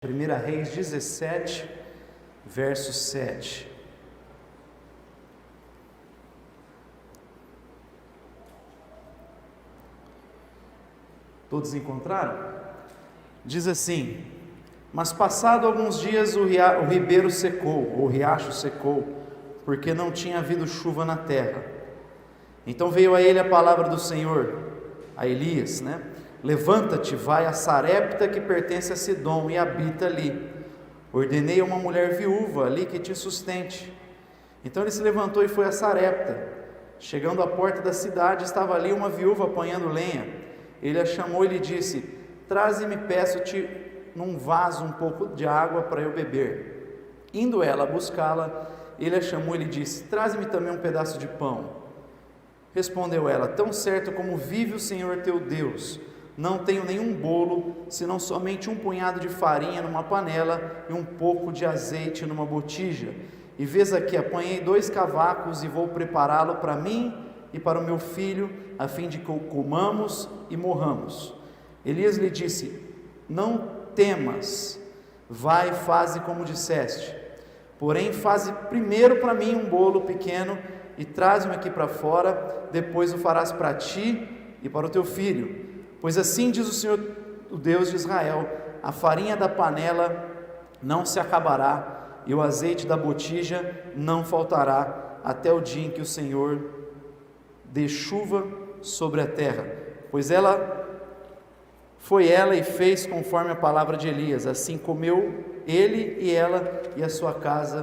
1 Reis 17, verso 7. Todos encontraram? Diz assim: mas passado alguns dias o ribeiro secou, ou o riacho secou, porque não tinha havido chuva na terra. Então veio a ele a palavra do Senhor, a Elias, Levanta-te, vai a Sarepta, que pertence a Sidom, e habita ali. Ordenei a uma mulher viúva ali que te sustente. Então ele se levantou e foi a Sarepta. Chegando à porta da cidade, estava ali uma viúva apanhando lenha. Ele a chamou e lhe disse: traze-me, peço-te, num vaso um pouco de água para eu beber. Indo ela buscá-la, ele a chamou e lhe disse: traze-me também um pedaço de pão. Respondeu ela: tão certo como vive o Senhor teu Deus, não tenho nenhum bolo, senão somente um punhado de farinha numa panela e um pouco de azeite numa botija. E vês aqui, apanhei 2 cavacos e vou prepará-lo para mim e para o meu filho, a fim de que comamos e morramos. Elias lhe disse: não temas, vai e faze como disseste. Porém, faze primeiro para mim um bolo pequeno e traze-me aqui para fora, depois o farás para ti e para o teu filho. Pois assim diz o Senhor, o Deus de Israel: a farinha da panela não se acabará, e o azeite da botija não faltará, até o dia em que o Senhor dê chuva sobre a terra. Pois foi ela e fez conforme a palavra de Elias. Assim comeu ele e ela e a sua casa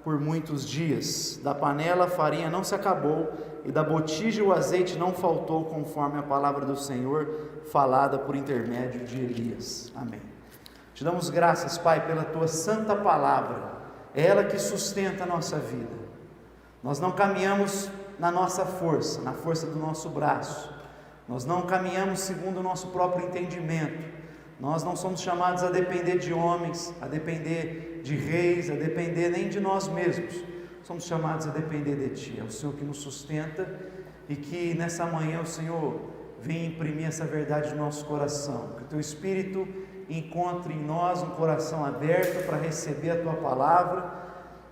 por muitos dias. Da panela a farinha não se acabou, e da botija o azeite não faltou, conforme a palavra do Senhor falada por intermédio de Elias. Amém. Te damos graças, Pai, pela tua santa palavra. É ela que sustenta a nossa vida. Nós não caminhamos na nossa força, na força do nosso braço. Nós não caminhamos segundo o nosso próprio entendimento. Nós não somos chamados a depender de homens, a depender de reis, a depender nem de nós mesmos. Somos chamados a depender de Ti. É o Senhor que nos sustenta, e que nessa manhã o Senhor venha imprimir essa verdade no nosso coração. Que o Teu Espírito encontre em nós um coração aberto para receber a Tua palavra,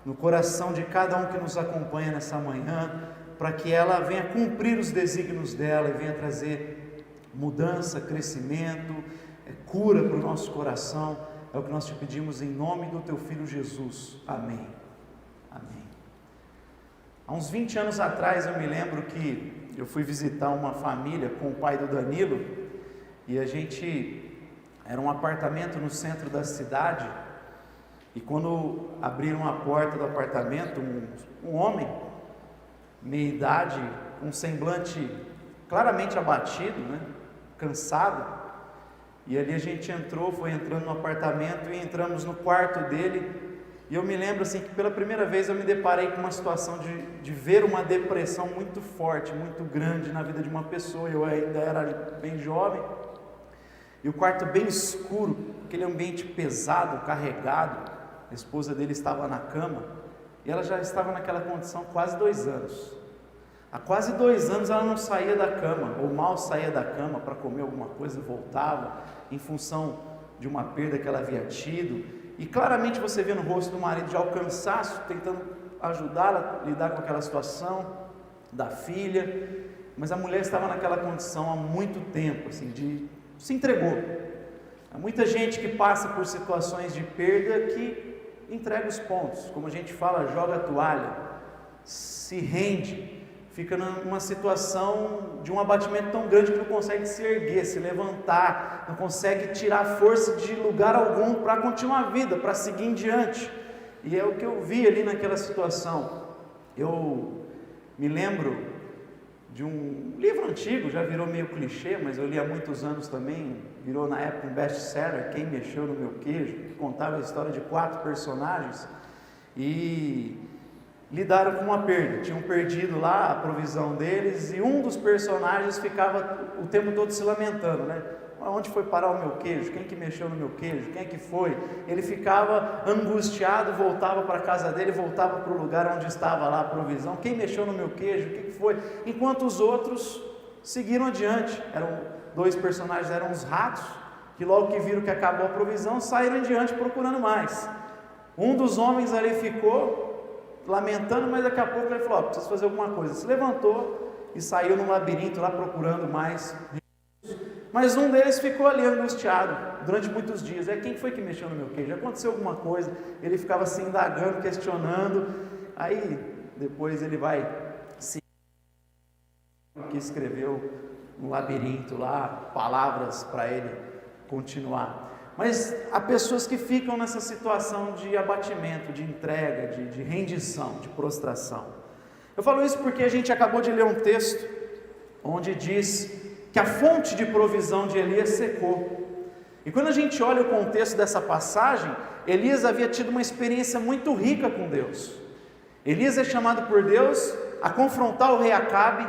no coração de cada um que nos acompanha nessa manhã, para que ela venha cumprir os desígnios dela e venha trazer mudança, crescimento, cura para o nosso coração. É o que nós te pedimos em nome do Teu Filho Jesus. Amém. Amém. Há uns 20 anos atrás eu me lembro que eu fui visitar uma família com o pai do Danilo, e a gente era um apartamento no centro da cidade, e quando abriram a porta do apartamento, um homem, meia idade, um semblante claramente abatido, cansado, e ali a gente foi entrando no apartamento e entramos no quarto dele. E eu me lembro assim que pela primeira vez eu me deparei com uma situação de ver uma depressão muito forte, muito grande na vida de uma pessoa. Eu ainda era bem jovem, e o quarto bem escuro, aquele ambiente pesado, carregado. A esposa dele estava na cama, e ela já estava naquela condição há quase 2 anos. Há quase 2 anos ela não saía da cama, ou mal saía da cama para comer alguma coisa e voltava, em função de uma perda que ela havia tido. E claramente você vê no rosto do marido já o cansaço, tentando ajudá-la a lidar com aquela situação, da filha. Mas a mulher estava naquela condição há muito tempo, se entregou. Há muita gente que passa por situações de perda que entrega os pontos, como a gente fala, joga a toalha, se rende, fica numa situação de um abatimento tão grande que não consegue se erguer, se levantar, não consegue tirar força de lugar algum para continuar a vida, para seguir em diante. E é o que eu vi ali naquela situação. Eu me lembro de um livro antigo, já virou meio clichê, mas eu li há muitos anos também, virou na época um best-seller, Quem Mexeu no Meu Queijo, que contava a história de 4 personagens, e lidaram com uma perda. Tinham perdido lá a provisão deles, e um dos personagens ficava o tempo todo se lamentando, Onde foi parar o meu queijo? Quem que mexeu no meu queijo? Quem é que foi? Ele ficava angustiado, voltava para a casa dele, voltava para o lugar onde estava lá a provisão. Quem mexeu no meu queijo? O que foi? Enquanto os outros seguiram adiante. 2 personagens eram os ratos, que logo que viram que acabou a provisão, saíram em diante procurando mais. Um dos homens ali ficou lamentando, mas daqui a pouco ele falou: preciso fazer alguma coisa. Se levantou e saiu no labirinto lá procurando mais. Mas um deles ficou ali angustiado durante muitos dias. Quem foi que mexeu no meu queijo? Aconteceu alguma coisa? Ele ficava se indagando, questionando. Aí depois ele vai se que escreveu no labirinto lá palavras para ele continuar. Mas há pessoas que ficam nessa situação de abatimento, de entrega, de rendição, de prostração. Eu falo isso porque a gente acabou de ler um texto onde diz que a fonte de provisão de Elias secou. E quando a gente olha o contexto dessa passagem, Elias havia tido uma experiência muito rica com Deus. Elias é chamado por Deus a confrontar o rei Acabe,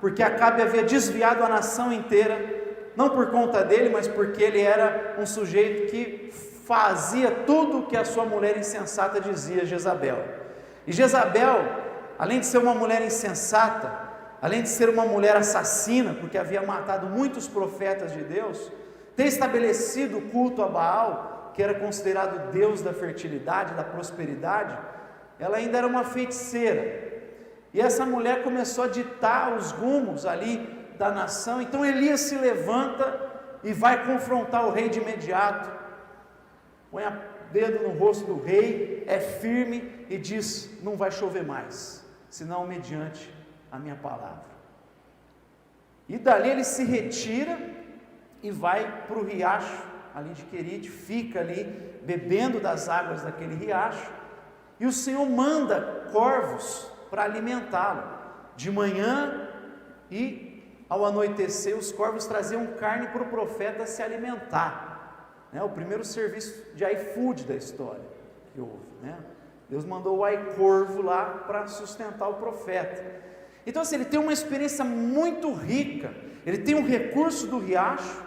porque Acabe havia desviado a nação inteira, não por conta dele, mas porque ele era um sujeito que fazia tudo o que a sua mulher insensata dizia, Jezabel. E Jezabel, além de ser uma mulher insensata, além de ser uma mulher assassina, porque havia matado muitos profetas de Deus, ter estabelecido o culto a Baal, que era considerado Deus da fertilidade, da prosperidade, ela ainda era uma feiticeira. E essa mulher começou a ditar os rumos ali da nação. Então Elias se levanta e vai confrontar o rei de imediato, põe o dedo no rosto do rei, é firme e diz: não vai chover mais, senão mediante a minha palavra. E dali ele se retira e vai para o riacho ali de Querite, fica ali bebendo das águas daquele riacho, e o Senhor manda corvos para alimentá-lo. De manhã e ao anoitecer, os corvos traziam carne para o profeta se alimentar, o primeiro serviço de iFood da história que houve, Deus mandou o iCorvo lá para sustentar o profeta. Então assim, ele tem uma experiência muito rica, ele tem um recurso do riacho,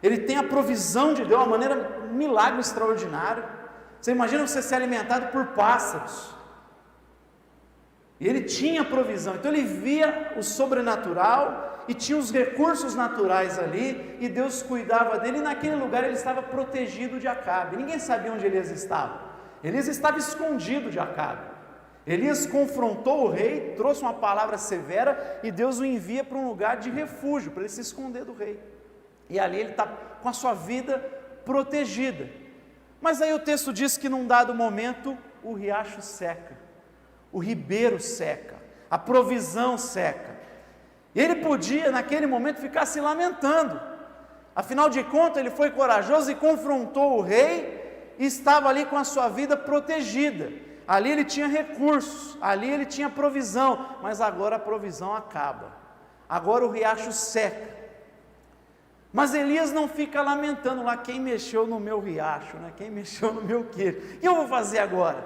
ele tem a provisão de Deus, uma maneira, um milagre extraordinário. Você imagina você ser alimentado por pássaros, e ele tinha provisão, então ele via o sobrenatural, e tinha os recursos naturais ali, e Deus cuidava dele, e naquele lugar ele estava protegido de Acabe. Ninguém sabia onde Elias estava. Elias estava escondido de Acabe. Elias confrontou o rei, trouxe uma palavra severa, e Deus o envia para um lugar de refúgio, para ele se esconder do rei. E ali ele está com a sua vida protegida. Mas aí o texto diz que num dado momento o riacho seca, o ribeiro seca, a provisão seca. E ele podia naquele momento ficar se lamentando, afinal de contas ele foi corajoso e confrontou o rei, e estava ali com a sua vida protegida, ali ele tinha recursos, ali ele tinha provisão, mas agora a provisão acaba, agora o riacho seca. Mas Elias não fica lamentando lá: quem mexeu no meu riacho, quem mexeu no meu queijo, o que eu vou fazer agora?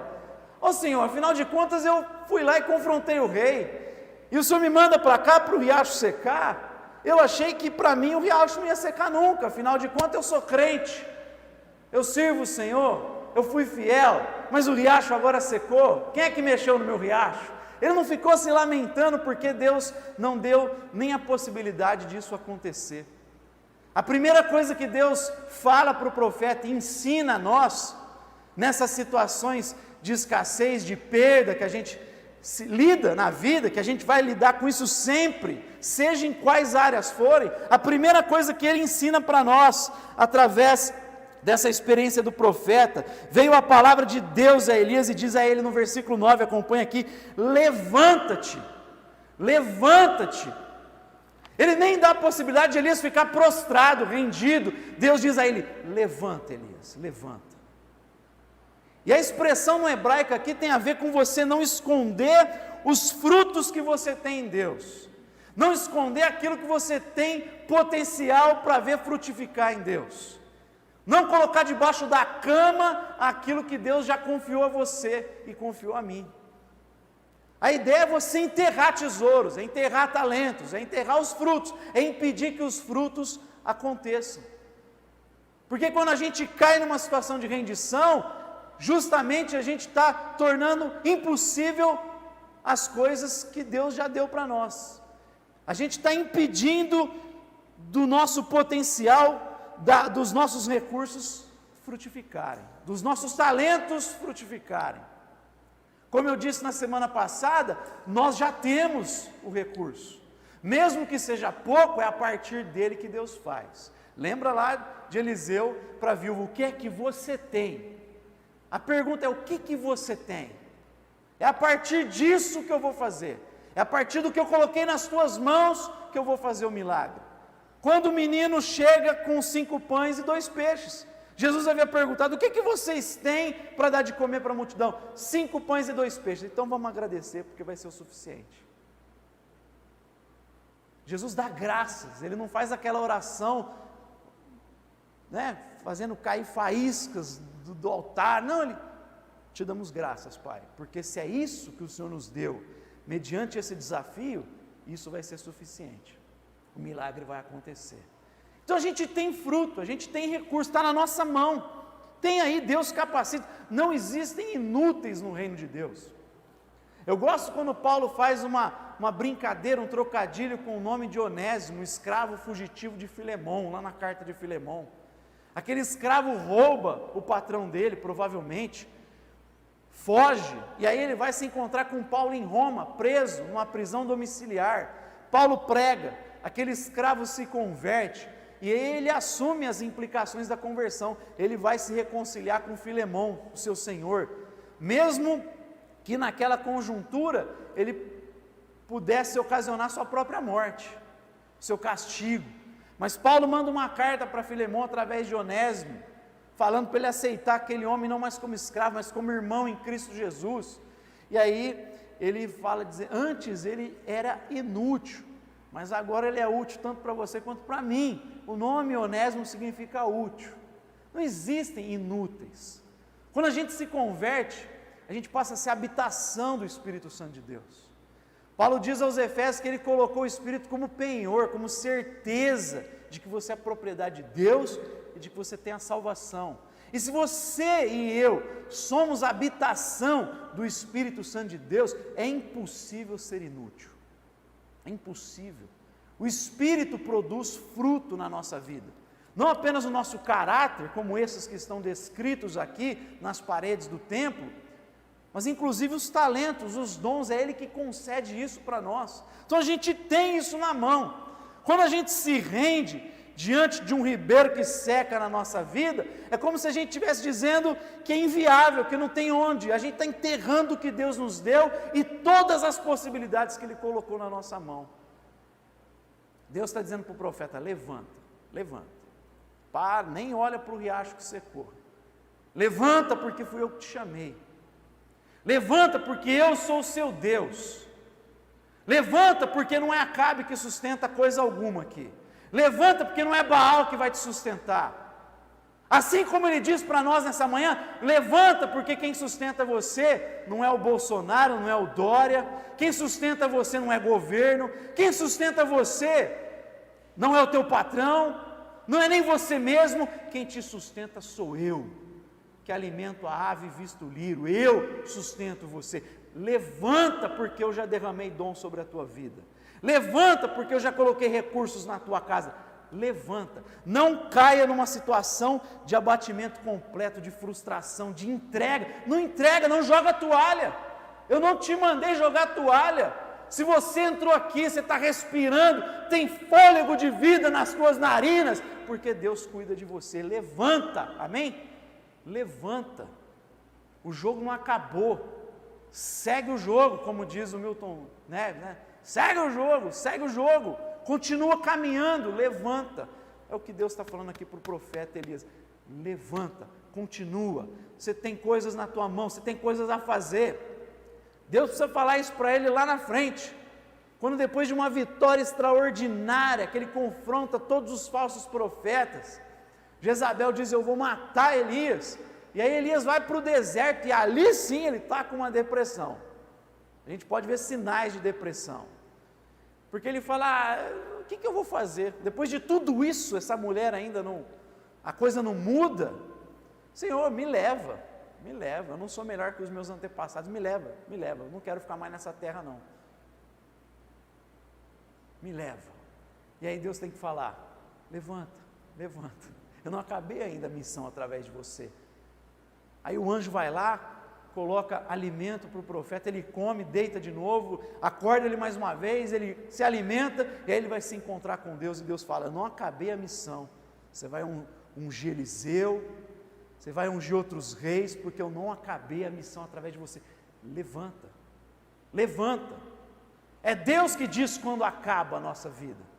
Senhor, afinal de contas eu fui lá e confrontei o rei, e o Senhor me manda para cá, para o riacho secar. Eu achei que para mim o riacho não ia secar nunca, afinal de contas eu sou crente, eu sirvo o Senhor, eu fui fiel, mas o riacho agora secou, quem é que mexeu no meu riacho? Ele não ficou se lamentando porque Deus não deu nem a possibilidade disso acontecer. A primeira coisa que Deus fala para o profeta e ensina a nós, nessas situações de escassez, de perda, que a gente se lida na vida, que a gente vai lidar com isso sempre, seja em quais áreas forem, a primeira coisa que ele ensina para nós, através dessa experiência do profeta, veio a palavra de Deus a Elias e diz a ele no versículo 9, acompanha aqui: levanta-te, levanta-te. Ele nem dá a possibilidade de Elias ficar prostrado, rendido. Deus diz a ele: levanta, Elias, levanta. E a expressão no hebraico aqui tem a ver com você não esconder os frutos que você tem em Deus, não esconder aquilo que você tem potencial para ver frutificar em Deus, não colocar debaixo da cama aquilo que Deus já confiou a você e confiou a mim. A ideia é você enterrar tesouros, é enterrar talentos, é enterrar os frutos, é impedir que os frutos aconteçam. Porque quando a gente cai numa situação de rendição, justamente a gente está tornando impossível as coisas que Deus já deu para nós. A gente está impedindo do nosso potencial dos nossos recursos frutificarem, dos nossos talentos frutificarem. Como eu disse na semana passada, nós já temos o recurso, mesmo que seja pouco, é a partir dele que Deus faz. Lembra lá de Eliseu para a viúva, o que é que você tem? A pergunta é, o que você tem? É a partir disso que eu vou fazer, é a partir do que eu coloquei nas tuas mãos que eu vou fazer o milagre. Quando o menino chega com 5 pães e 2 peixes, Jesus havia perguntado, o que vocês têm para dar de comer para a multidão? 5 pães e 2 peixes, então vamos agradecer, porque vai ser o suficiente. Jesus dá graças, Ele não faz aquela oração, fazendo cair faíscas do altar, não, Ele, te damos graças, Pai, porque se é isso que o Senhor nos deu, mediante esse desafio, isso vai ser suficiente, o milagre vai acontecer. Então a gente tem fruto, a gente tem recurso, está na nossa mão, tem aí, Deus capacita, não existem inúteis no reino de Deus. Eu gosto quando Paulo faz uma brincadeira, um trocadilho com o nome de Onésimo, escravo fugitivo de Filemão, lá na carta de Filemão. Aquele escravo rouba o patrão dele, provavelmente, foge, e aí ele vai se encontrar com Paulo em Roma, preso, numa prisão domiciliar. Paulo prega, aquele escravo se converte, e ele assume as implicações da conversão, ele vai se reconciliar com Filemão, o seu senhor, mesmo que naquela conjuntura, ele pudesse ocasionar sua própria morte, seu castigo, mas Paulo manda uma carta para Filemão, através de Onésimo, falando para ele aceitar aquele homem, não mais como escravo, mas como irmão em Cristo Jesus, e aí, ele fala, antes ele era inútil, mas agora ele é útil tanto para você quanto para mim. O nome Onésimo significa útil. Não existem inúteis. Quando a gente se converte, a gente passa a ser habitação do Espírito Santo de Deus. Paulo diz aos Efésios que ele colocou o Espírito como penhor, como certeza de que você é propriedade de Deus e de que você tem a salvação. E se você e eu somos a habitação do Espírito Santo de Deus, é impossível ser inútil. É impossível. O Espírito produz fruto na nossa vida. Não apenas o nosso caráter, como esses que estão descritos aqui nas paredes do templo, mas inclusive os talentos, os dons, é Ele que concede isso para nós. Então a gente tem isso na mão. Quando a gente se rende diante de um ribeiro que seca na nossa vida, é como se a gente estivesse dizendo que é inviável, que não tem onde, a gente está enterrando o que Deus nos deu e todas as possibilidades que Ele colocou na nossa mão. Deus está dizendo para o profeta, levanta, para, nem olha para o riacho que secou, levanta porque fui eu que te chamei, levanta porque eu sou o seu Deus, levanta porque não é Acabe que sustenta coisa alguma aqui, levanta porque não é Baal que vai te sustentar, assim como ele diz para nós nessa manhã, levanta porque quem sustenta você não é o Bolsonaro, não é o Dória, quem sustenta você não é governo, quem sustenta você não é o teu patrão, não é nem você mesmo, quem te sustenta sou eu, que alimento a ave e visto o lírio, eu sustento você. Levanta porque eu já derramei dom sobre a tua vida, levanta porque eu já coloquei recursos na tua casa, levanta, não caia numa situação de abatimento completo, de frustração, de entrega, não joga a toalha, eu não te mandei jogar a toalha. Se você entrou aqui, você está respirando, tem fôlego de vida nas tuas narinas, porque Deus cuida de você, levanta, amém? Levanta, o jogo não acabou, segue o jogo, como diz o Milton Neves, segue o jogo, continua caminhando, levanta, é o que Deus está falando aqui para o profeta Elias, levanta, continua, você tem coisas na tua mão, você tem coisas a fazer, Deus precisa falar isso para ele lá na frente, quando depois de uma vitória extraordinária, que ele confronta todos os falsos profetas, Jezabel diz, eu vou matar Elias, e aí Elias vai para o deserto, e ali sim ele está com uma depressão, a gente pode ver sinais de depressão, porque ele fala, o que eu vou fazer, depois de tudo isso, essa mulher ainda não, a coisa não muda, Senhor, me leva, eu não sou melhor que os meus antepassados, me leva, eu não quero ficar mais nessa terra não, me leva, e aí Deus tem que falar, levanta, eu não acabei ainda a missão através de você. Aí o anjo vai lá, coloca alimento para o profeta, ele come, deita de novo, acorda ele mais uma vez, ele se alimenta, e aí ele vai se encontrar com Deus, e Deus fala, eu não acabei a missão, você vai ungir Eliseu, você vai ungir outros reis, porque eu não acabei a missão através de você. Levanta, levanta. É Deus que diz quando acaba a nossa vida.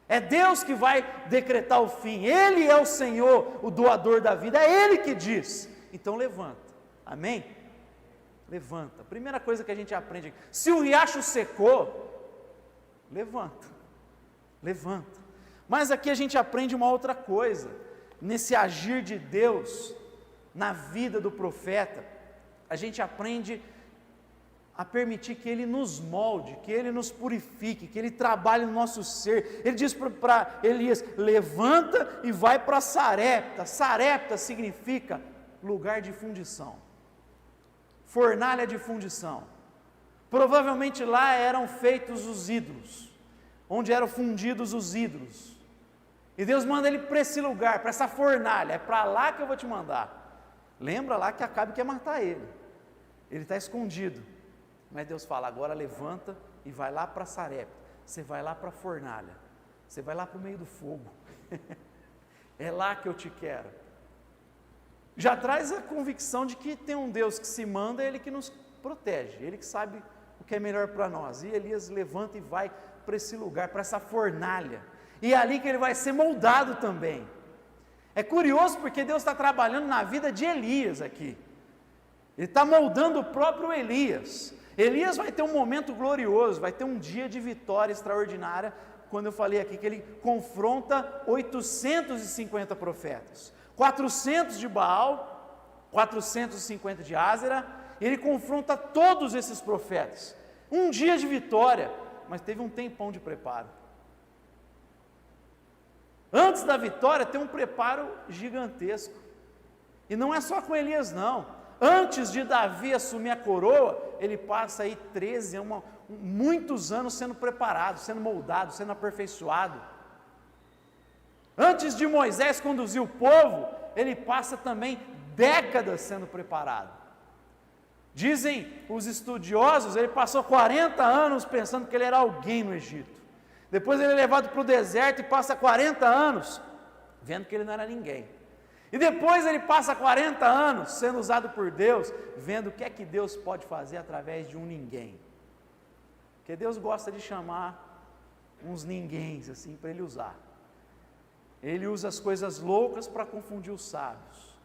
É Deus que vai decretar o fim. Ele é o Senhor, o doador da vida. É Ele que diz. Então levanta. Amém? Levanta. Primeira coisa que a gente aprende aqui. Se o riacho secou, levanta. Levanta. Mas aqui a gente aprende uma outra coisa. Nesse agir de Deus na vida do profeta, a gente aprende a permitir que Ele nos molde, que Ele nos purifique, que Ele trabalhe no nosso ser. Ele diz para Elias, levanta e vai para Sarepta. Sarepta significa lugar de fundição, fornalha de fundição. Provavelmente lá eram feitos os ídolos, onde eram fundidos os ídolos. E Deus manda ele para esse lugar, para essa fornalha, é para lá que eu vou te mandar. Lembra lá que Acabe quer matar ele está escondido. Mas Deus fala, agora levanta e vai lá para Sarepta, você vai lá para a fornalha, você vai lá para o meio do fogo, é lá que eu te quero. Já traz a convicção de que tem um Deus que se manda, é Ele que nos protege, Ele que sabe o que é melhor para nós. E Elias levanta e vai para esse lugar, para essa fornalha, e é ali que ele vai ser moldado também. É curioso porque Deus está trabalhando na vida de Elias aqui, Ele está moldando o próprio Elias. Elias vai ter um momento glorioso, vai ter um dia de vitória extraordinária, quando eu falei aqui que ele confronta 850 profetas, 400 de Baal, 450 de Ázera, ele confronta todos esses profetas, um dia de vitória, mas teve um tempão de preparo. Antes da vitória tem um preparo gigantesco, e não é só com Elias não. Antes de Davi assumir a coroa, ele passa aí muitos anos sendo preparado, sendo moldado, sendo aperfeiçoado. Antes de Moisés conduzir o povo, ele passa também décadas sendo preparado. Dizem os estudiosos, ele passou 40 anos pensando que ele era alguém no Egito. Depois ele é levado para o deserto e passa 40 anos vendo que ele não era ninguém. E depois ele passa 40 anos sendo usado por Deus, vendo o que é que Deus pode fazer através de um ninguém. Porque Deus gosta de chamar uns ninguéms assim para Ele usar. Ele usa as coisas loucas para confundir os sábios.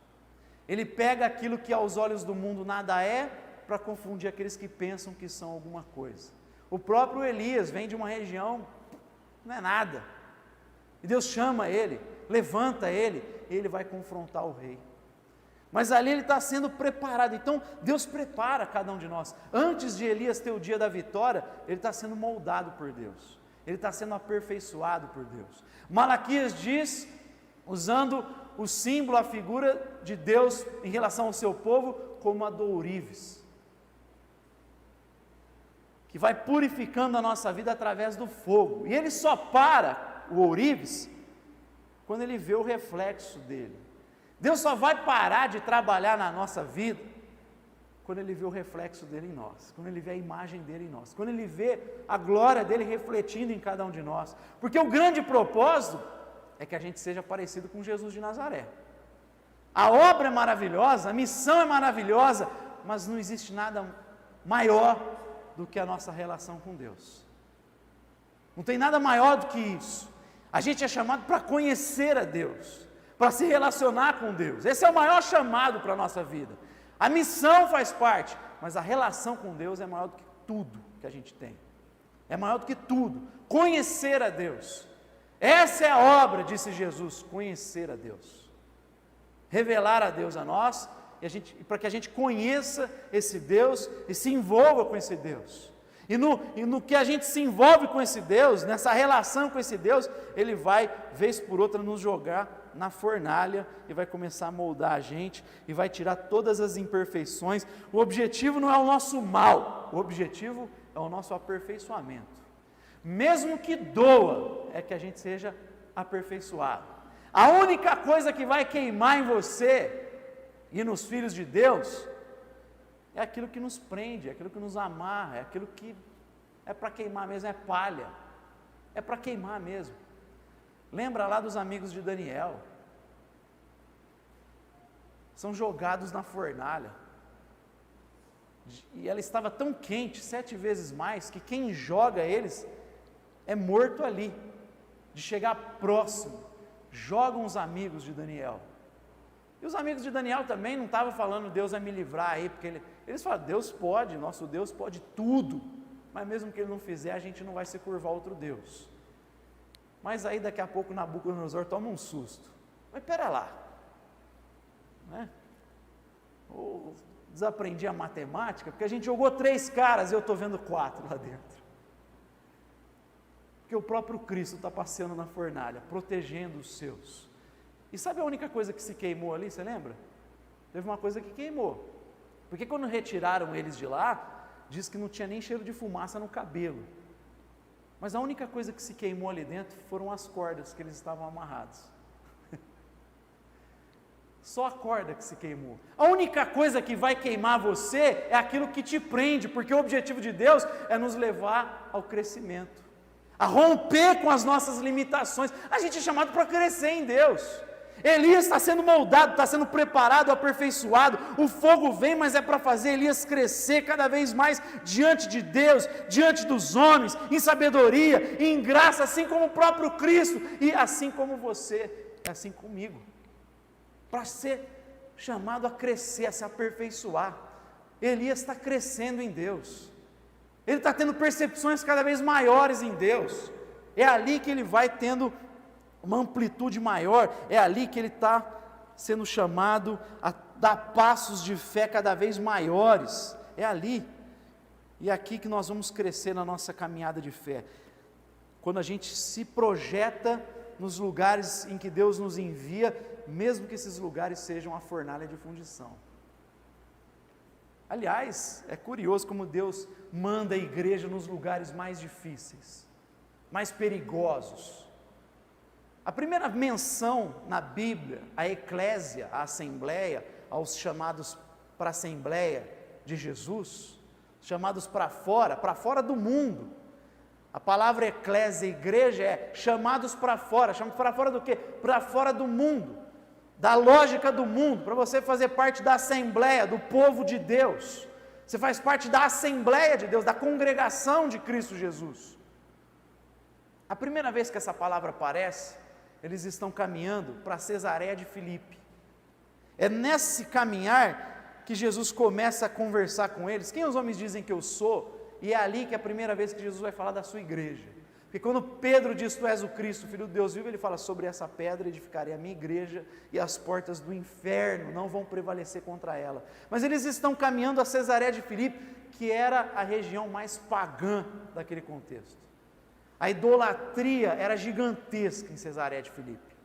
Ele pega aquilo que aos olhos do mundo nada é, para confundir aqueles que pensam que são alguma coisa. O próprio Elias vem de uma região, não é nada. E Deus chama ele, levanta ele, e ele vai confrontar o rei. Mas ali ele está sendo preparado. Então Deus prepara cada um de nós. Antes de Elias ter o dia da vitória, ele está sendo moldado por Deus, ele está sendo aperfeiçoado por Deus. Malaquias diz, usando o símbolo, a figura de Deus em relação ao seu povo, como a do ourives, que vai purificando a nossa vida através do fogo. E ele só para o ourives quando ele vê o reflexo dele. Deus só vai parar de trabalhar na nossa vida quando ele vê o reflexo dele em nós, quando ele vê a imagem dele em nós, quando ele vê a glória dele refletindo em cada um de nós. Porque o grande propósito é que a gente seja parecido com Jesus de Nazaré. A obra é maravilhosa, a missão é maravilhosa, mas não existe nada maior do que a nossa relação com Deus. Não tem nada maior do que isso. A gente é chamado para conhecer a Deus, para se relacionar com Deus. Esse é o maior chamado para a nossa vida. A missão faz parte, mas a relação com Deus é maior do que tudo que a gente tem. É maior do que tudo. Conhecer a Deus. Essa é a obra, disse Jesus, conhecer a Deus. Revelar a Deus a nós, para que a gente conheça esse Deus e se envolva com esse Deus. E no que a gente se envolve com esse Deus, nessa relação com esse Deus, Ele vai, vez por outra, nos jogar na fornalha e vai começar a moldar a gente e vai tirar todas as imperfeições. O objetivo não é o nosso mal, o objetivo é o nosso aperfeiçoamento. Mesmo que doa, é que a gente seja aperfeiçoado. A única coisa que vai queimar em você e nos filhos de Deus é aquilo que nos prende, é aquilo que nos amarra, é aquilo que é para queimar mesmo, é palha, é para queimar mesmo. Lembra lá dos amigos de Daniel? São jogados na fornalha, e ela estava tão quente, 7 vezes mais, que quem joga eles é morto ali, de chegar próximo. Jogam os amigos de Daniel, e os amigos de Daniel também não estavam falando, Deus vai me livrar aí, porque eles falam, Deus pode, nosso Deus pode tudo, mas mesmo que Ele não fizer, a gente não vai se curvar a outro Deus. Mas aí daqui a pouco Nabucodonosor toma um susto, mas pera lá, né? Ou desaprendi a matemática, porque a gente jogou 3 caras e eu estou vendo 4 lá dentro, porque o próprio Cristo está passeando na fornalha, protegendo os seus. E sabe a única coisa que se queimou ali, você lembra? Teve uma coisa que queimou, porque quando retiraram eles de lá, diz que não tinha nem cheiro de fumaça no cabelo, mas a única coisa que se queimou ali dentro foram as cordas que eles estavam amarrados. Só a corda que se queimou. A única coisa que vai queimar você é aquilo que te prende, porque o objetivo de Deus é nos levar ao crescimento, a romper com as nossas limitações. A gente é chamado para crescer em Deus. Elias está sendo moldado, está sendo preparado, aperfeiçoado, o fogo vem, mas é para fazer Elias crescer cada vez mais diante de Deus, diante dos homens, em sabedoria, em graça, assim como o próprio Cristo, e assim como você, é assim comigo, para ser chamado a crescer, a se aperfeiçoar. Elias está crescendo em Deus, ele está tendo percepções cada vez maiores em Deus, é ali que ele vai tendo uma amplitude maior, é ali que ele está sendo chamado a dar passos de fé cada vez maiores, é ali, e é aqui que nós vamos crescer na nossa caminhada de fé, quando a gente se projeta nos lugares em que Deus nos envia, mesmo que esses lugares sejam a fornalha de fundição. Aliás, é curioso como Deus manda a igreja nos lugares mais difíceis, mais perigosos. A primeira menção na Bíblia, a eclésia, a assembleia, aos chamados para a assembleia de Jesus, chamados para fora do mundo. A palavra eclésia, igreja, é chamados para fora. Chamados para fora do quê? Para fora do mundo, da lógica do mundo, para você fazer parte da assembleia, do povo de Deus. Você faz parte da assembleia de Deus, da congregação de Cristo Jesus. A primeira vez que essa palavra aparece, eles estão caminhando para Cesareia de Filipe. É nesse caminhar que Jesus começa a conversar com eles. Quem os homens dizem que eu sou? E é ali que é a primeira vez que Jesus vai falar da sua igreja. Porque quando Pedro diz, tu és o Cristo, Filho de Deus vivo, ele fala, sobre essa pedra edificarei a minha igreja, e as portas do inferno não vão prevalecer contra ela. Mas eles estão caminhando a Cesareia de Filipe, que era a região mais pagã daquele contexto. A idolatria era gigantesca em Cesareia de Filipe.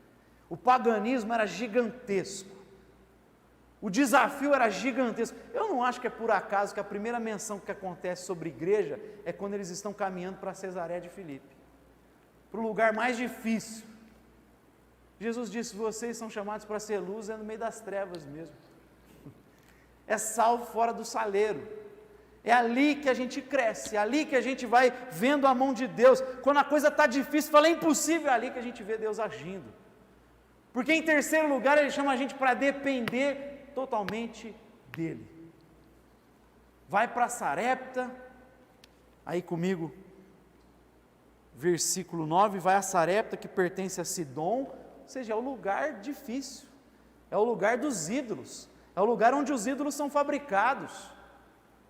O paganismo era gigantesco. O desafio era gigantesco. Eu não acho que é por acaso que a primeira menção que acontece sobre igreja é quando eles estão caminhando para Cesareia de Filipe, para o lugar mais difícil. Jesus disse, vocês são chamados para ser luz, é no meio das trevas mesmo. É sal fora do saleiro. É ali que a gente cresce, é ali que a gente vai vendo a mão de Deus. Quando a coisa está difícil, fala, é impossível, é ali que a gente vê Deus agindo. Porque em terceiro lugar, ele chama a gente para depender totalmente dele. Vai para Sarepta, aí comigo, versículo 9, vai a Sarepta, que pertence a Sidom, ou seja, é o lugar difícil, é o lugar dos ídolos, é o lugar onde os ídolos são fabricados,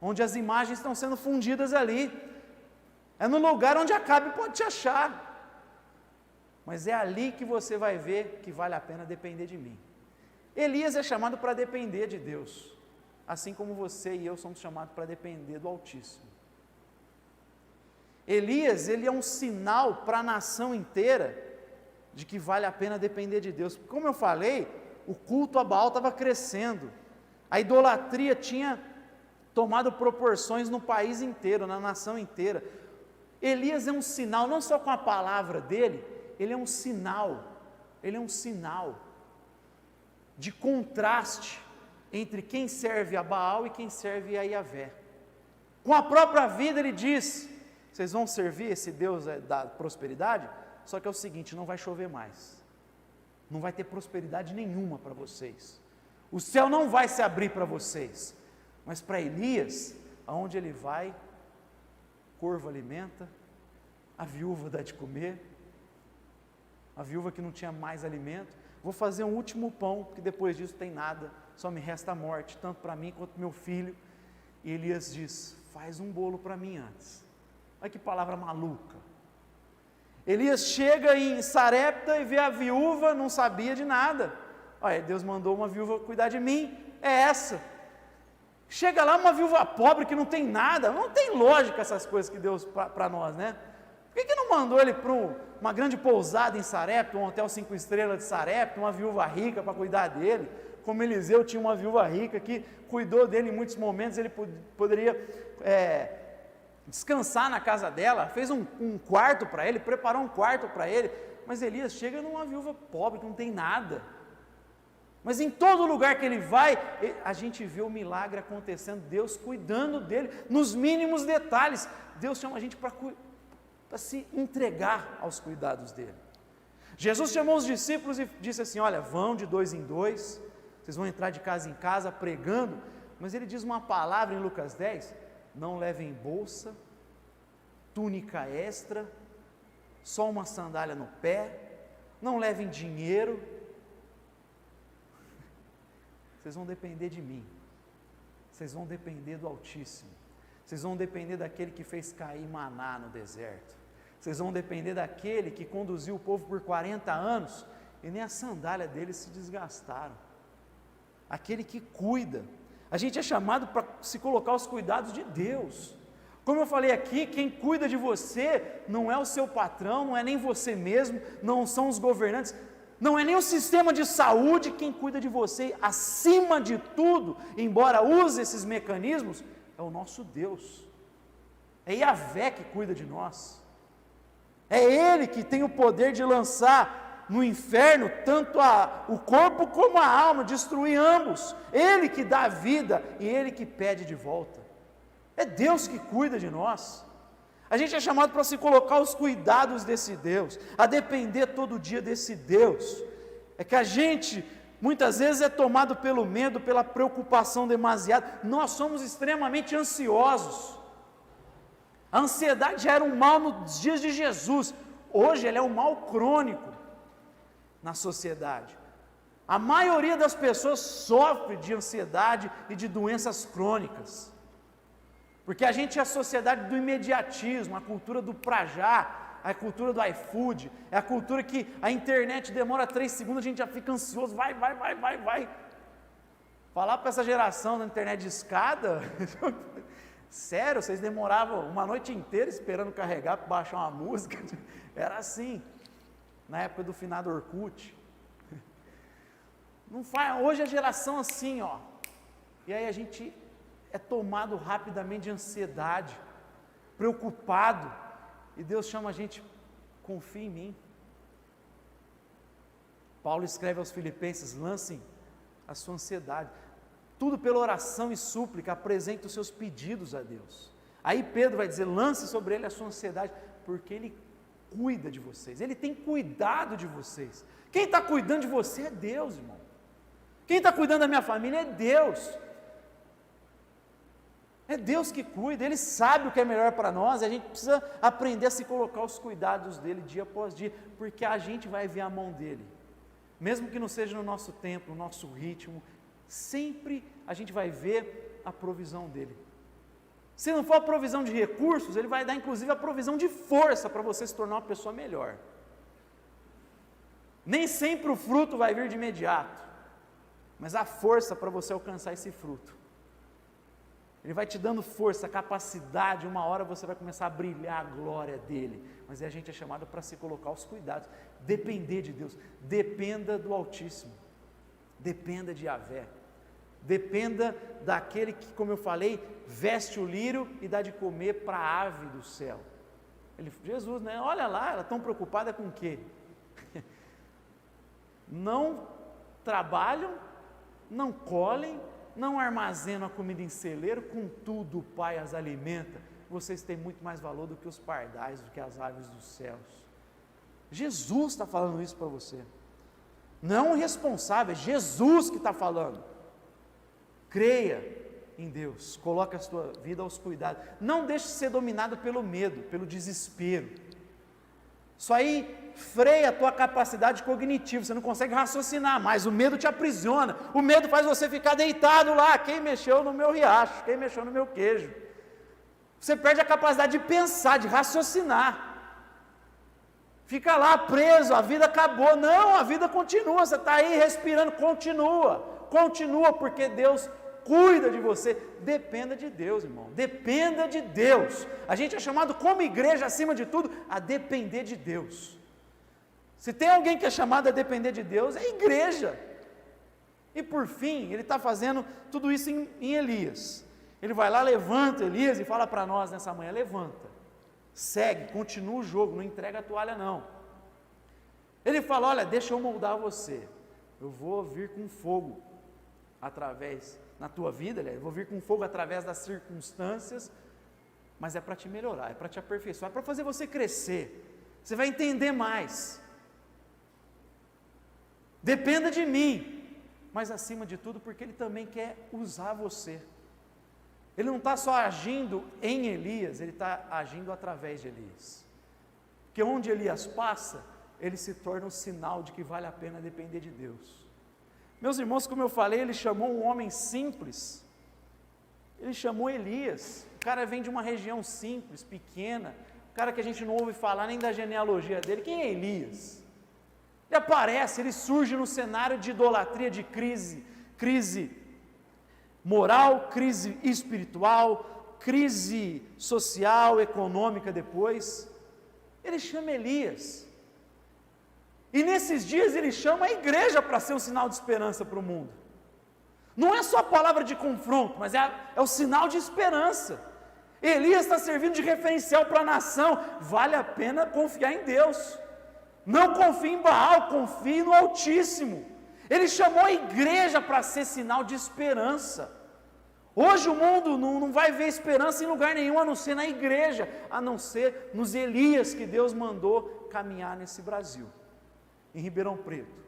onde as imagens estão sendo fundidas ali, é no lugar onde Acabe pode te achar, mas é ali que você vai ver que vale a pena depender de mim. Elias é chamado para depender de Deus, assim como você e eu somos chamados para depender do Altíssimo. Elias, ele é um sinal para a nação inteira, de que vale a pena depender de Deus. Como eu falei, o culto a Baal estava crescendo, a idolatria tinha tomado proporções no país inteiro, na nação inteira. Elias é um sinal, não só com a palavra dele, ele é um sinal, ele é um sinal de contraste entre quem serve a Baal e quem serve a Yahvé. Com a própria vida ele diz, vocês vão servir esse Deus da prosperidade, só que é o seguinte, não vai chover mais, não vai ter prosperidade nenhuma para vocês, o céu não vai se abrir para vocês, mas para Elias, aonde ele vai, corvo alimenta, a viúva dá de comer, a viúva que não tinha mais alimento, vou fazer um último pão, porque depois disso tem nada, só me resta a morte, tanto para mim quanto para meu filho. E Elias diz, faz um bolo para mim antes. Olha que palavra maluca. Elias chega em Sarepta e vê a viúva, não sabia de nada. Olha, Deus mandou uma viúva cuidar de mim, é essa. Chega lá uma viúva pobre que não tem nada, não tem lógica essas coisas que Deus para nós, né? Por que não mandou ele para uma grande pousada em Sarepta, um hotel 5 estrelas de Sarepta, uma viúva rica para cuidar dele? Como Eliseu tinha uma viúva rica que cuidou dele em muitos momentos, ele poderia descansar na casa dela, fez um quarto para ele, preparou um quarto para ele, mas Elias chega numa viúva pobre que não tem nada. Mas em todo lugar que ele vai, a gente vê o milagre acontecendo, Deus cuidando dele, nos mínimos detalhes. Deus chama a gente para se entregar aos cuidados dele. Jesus chamou os discípulos e disse assim, olha, vão de 2 em 2, vocês vão entrar de casa em casa pregando, mas ele diz uma palavra em Lucas 10, não levem bolsa, túnica extra, só uma sandália no pé, não levem dinheiro, vocês vão depender de mim, vocês vão depender do Altíssimo, vocês vão depender daquele que fez cair maná no deserto, vocês vão depender daquele que conduziu o povo por 40 anos, e nem a sandália deles se desgastaram, aquele que cuida. A gente é chamado para se colocar aos cuidados de Deus. Como eu falei aqui, quem cuida de você não é o seu patrão, não é nem você mesmo, não são os governantes, não é nem o sistema de saúde. Quem cuida de você, acima de tudo, embora use esses mecanismos, é o nosso Deus, é Yahvé que cuida de nós, é Ele que tem o poder de lançar no inferno tanto o corpo como a alma, destruir ambos, Ele que dá a vida e Ele que pede de volta, é Deus que cuida de nós. A gente é chamado para se colocar aos cuidados desse Deus, a depender todo dia desse Deus. É que a gente muitas vezes é tomado pelo medo, pela preocupação demasiada, nós somos extremamente ansiosos. A ansiedade já era um mal nos dias de Jesus, hoje ela é um mal crônico na sociedade. A maioria das pessoas sofre de ansiedade e de doenças crônicas, porque a gente é a sociedade do imediatismo, a cultura do pra já, a cultura do iFood, é a cultura que a internet demora 3 segundos, a gente já fica ansioso, vai. Falar para essa geração da internet de escada, sério, vocês demoravam uma noite inteira esperando carregar para baixar uma música, era assim, na época do finado Orkut. Não faz, hoje a geração assim, ó, e aí a gente é tomado rapidamente de ansiedade, preocupado, e Deus chama a gente, confia em mim. Paulo escreve aos Filipenses, lancem a sua ansiedade, tudo pela oração e súplica, apresente os seus pedidos a Deus. Aí Pedro vai dizer, lance sobre ele a sua ansiedade, porque ele cuida de vocês, Ele tem cuidado de vocês. Quem está cuidando de você é Deus, irmão. Quem está cuidando da minha família é Deus. É Deus que cuida, Ele sabe o que é melhor para nós, e a gente precisa aprender a se colocar aos cuidados dEle dia após dia, porque a gente vai ver a mão dEle, mesmo que não seja no nosso tempo, no nosso ritmo, sempre a gente vai ver a provisão dEle. Se não for a provisão de recursos, Ele vai dar inclusive a provisão de força para você se tornar uma pessoa melhor. Nem sempre o fruto vai vir de imediato, mas a força para você alcançar esse fruto. Ele vai te dando força, capacidade, uma hora você vai começar a brilhar a glória dEle, mas a gente é chamado para se colocar aos cuidados, depender de Deus, dependa do Altíssimo, dependa de Yahvé, dependa daquele que, como eu falei, veste o lírio e dá de comer para a ave do céu. Jesus, né? Olha lá, ela tão preocupada com o quê? não trabalham, não colhem, não armazenam a comida em celeiro, contudo o Pai as alimenta. Vocês têm muito mais valor do que os pardais, do que as aves dos céus. Jesus está falando isso para você. Não o responsável, é Jesus que está falando. Creia em Deus, coloque a sua vida aos cuidados. Não deixe de ser dominado pelo medo, pelo desespero. Isso aí freia a tua capacidade cognitiva, você não consegue raciocinar mais, o medo te aprisiona, o medo faz você ficar deitado lá, quem mexeu no meu riacho, quem mexeu no meu queijo. Você perde a capacidade de pensar, de raciocinar. Fica lá preso, a vida acabou. Não, a vida continua, você está aí respirando, continua, porque Deus cuida de você. Dependa de Deus, irmão, dependa de Deus. A gente é chamado como igreja, acima de tudo, a depender de Deus. Se tem alguém que é chamado a depender de Deus, é a igreja. E por fim, ele está fazendo tudo isso em Elias. Ele vai lá, levanta Elias e fala para nós nessa manhã, levanta, segue, continua o jogo, não entrega a toalha não. Ele fala, olha, deixa eu moldar você, eu vou vir com fogo através, na tua vida, eu vou vir com fogo através das circunstâncias, mas é para te melhorar, é para te aperfeiçoar, é para fazer você crescer, você vai entender mais. Dependa de mim, mas acima de tudo, porque Ele também quer usar você. Ele não está só agindo em Elias, Ele está agindo através de Elias. Porque onde Elias passa, ele se torna um sinal de que vale a pena depender de Deus. Meus irmãos, como eu falei, Ele chamou um homem simples, Ele chamou Elias, o cara vem de uma região simples, pequena, o cara que a gente não ouve falar nem da genealogia dele. Quem é Elias? Ele aparece, ele surge no cenário de idolatria, de crise moral, crise espiritual, crise social, econômica depois. Ele chama Elias. E nesses dias ele chama a igreja para ser um sinal de esperança para o mundo. Não é só a palavra de confronto, mas é o sinal de esperança. Elias está servindo de referencial para a nação. Vale a pena confiar em Deus. Não confie em Baal, confie no Altíssimo. Ele chamou a igreja para ser sinal de esperança. Hoje o mundo não vai ver esperança em lugar nenhum, a não ser na igreja, a não ser nos Elias que Deus mandou caminhar nesse Brasil, em Ribeirão Preto.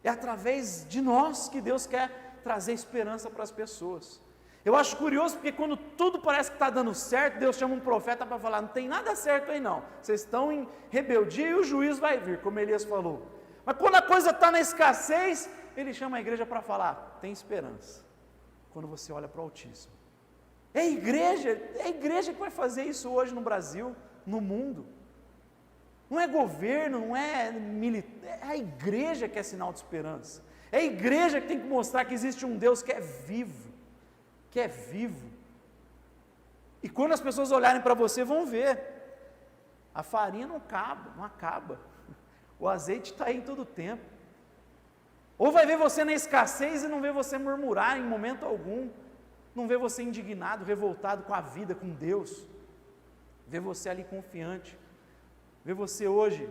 É através de nós que Deus quer trazer esperança para as pessoas. Eu acho curioso porque quando tudo parece que está dando certo, Deus chama um profeta para falar, não tem nada certo aí não, vocês estão em rebeldia e o juízo vai vir, como Elias falou. Mas quando a coisa está na escassez, Ele chama a igreja para falar, tem esperança, quando você olha para o Altíssimo. É a igreja que vai fazer isso hoje no Brasil, no mundo. Não é governo, não é militar, é a igreja que é sinal de esperança. É a igreja que tem que mostrar que existe um Deus que é vivo. E quando as pessoas olharem para você, vão ver, a farinha não acaba, o azeite está aí em todo o tempo. Ou vai ver você na escassez e não vê você murmurar em momento algum, não vê você indignado, revoltado com a vida, com Deus, vê você ali confiante, vê você hoje,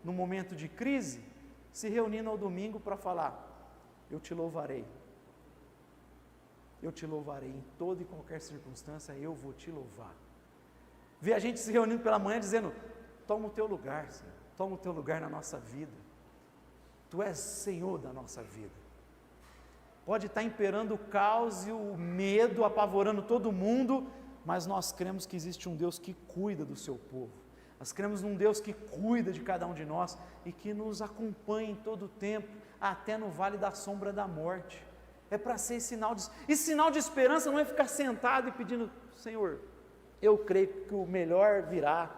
no momento de crise, se reunindo ao domingo para falar, eu te louvarei em toda e qualquer circunstância, eu vou te louvar. Vê a gente se reunindo pela manhã dizendo, toma o teu lugar, Senhor, toma o teu lugar na nossa vida, Tu és Senhor da nossa vida. Pode estar imperando o caos e o medo, apavorando todo mundo, mas nós cremos que existe um Deus que cuida do seu povo, nós cremos num Deus que cuida de cada um de nós, e que nos acompanha em todo o tempo, até no vale da sombra da morte. É para ser sinal de esperança não é ficar sentado e pedindo, Senhor, eu creio que o melhor virá,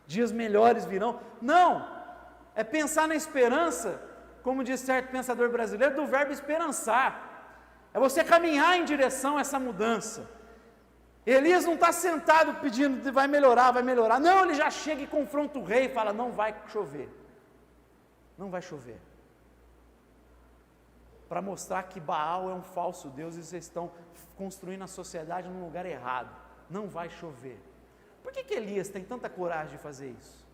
dias melhores virão. Não, é pensar na esperança, como diz certo pensador brasileiro, do verbo esperançar. É você caminhar em direção a essa mudança. Elias não está sentado pedindo, vai melhorar. Não, ele já chega e confronta o rei e fala, não vai chover. Para mostrar que Baal é um falso Deus e vocês estão construindo a sociedade num lugar errado. Não vai chover. Por que Elias tem tanta coragem de fazer isso?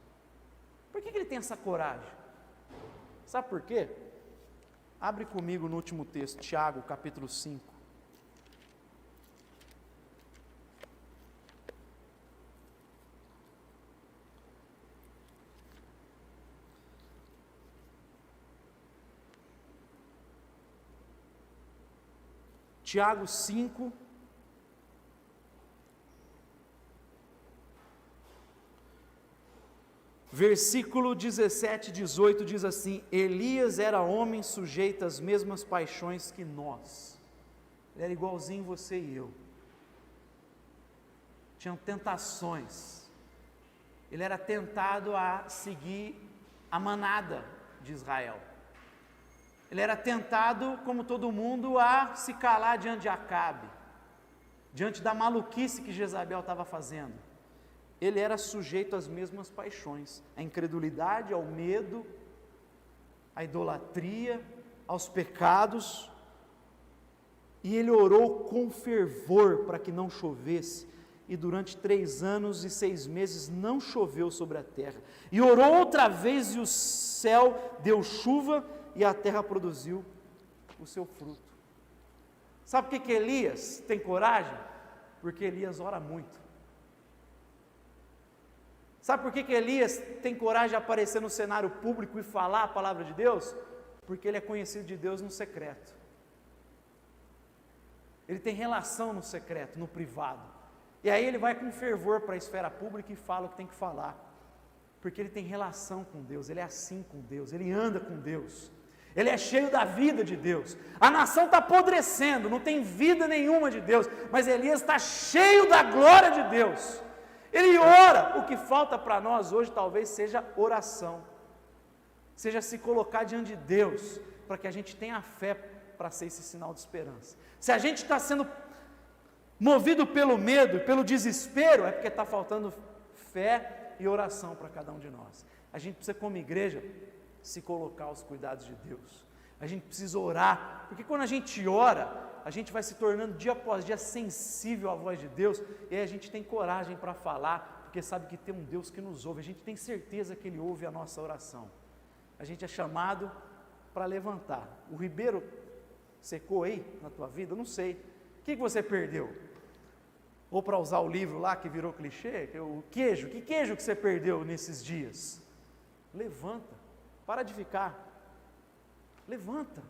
Por que ele tem essa coragem? Sabe por quê? Abre comigo no último texto, Tiago, capítulo 5. Tiago 5, versículo 17 e 18 diz assim: Elias era homem sujeito às mesmas paixões que nós. Ele era igualzinho você e eu. Tinham tentações. Ele era tentado a seguir a manada de Israel. Ele era tentado, como todo mundo, a se calar diante de Acabe, diante da maluquice que Jezabel estava fazendo. Ele era sujeito às mesmas paixões, à incredulidade, ao medo, à idolatria, aos pecados, e ele orou com fervor para que não chovesse, e durante 3 anos e 6 meses não choveu sobre a terra, e orou outra vez e o céu deu chuva, e a terra produziu o seu fruto. Sabe por que Elias tem coragem? Porque Elias ora muito. Sabe por que Elias tem coragem de aparecer no cenário público e falar a palavra de Deus? Porque ele é conhecido de Deus no secreto. Ele tem relação no secreto, no privado. E aí ele vai com fervor para a esfera pública e fala o que tem que falar. Porque ele tem relação com Deus, ele é assim com Deus, ele anda com Deus. Ele é cheio da vida de Deus. A nação está apodrecendo, não tem vida nenhuma de Deus, mas Elias está cheio da glória de Deus. Ele ora. O que falta para nós hoje talvez seja oração, seja se colocar diante de Deus, para que a gente tenha fé para ser esse sinal de esperança. Se a gente está sendo movido pelo medo, pelo desespero, é porque está faltando fé e oração para cada um de nós. A gente precisa, como igreja, se colocar aos cuidados de Deus. A gente precisa orar, porque quando a gente ora, a gente vai se tornando dia após dia sensível à voz de Deus, e aí a gente tem coragem para falar, porque sabe que tem um Deus que nos ouve, a gente tem certeza que Ele ouve a nossa oração. A gente é chamado para levantar. O ribeiro secou aí na tua vida? Eu não sei. O que você perdeu? Ou para usar o livro lá que virou clichê, o queijo, que queijo que você perdeu nesses dias? Levanta. Para de ficar, levanta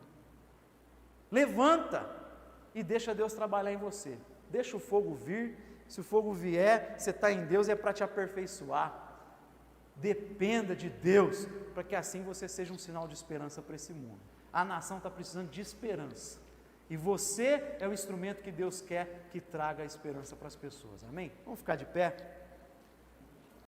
e deixa Deus trabalhar em você, deixa o fogo vir, se o fogo vier, você está em Deus, é para te aperfeiçoar, dependa de Deus, para que assim você seja um sinal de esperança para esse mundo. A nação está precisando de esperança, e você é o instrumento que Deus quer que traga a esperança para as pessoas, amém? Vamos ficar de pé?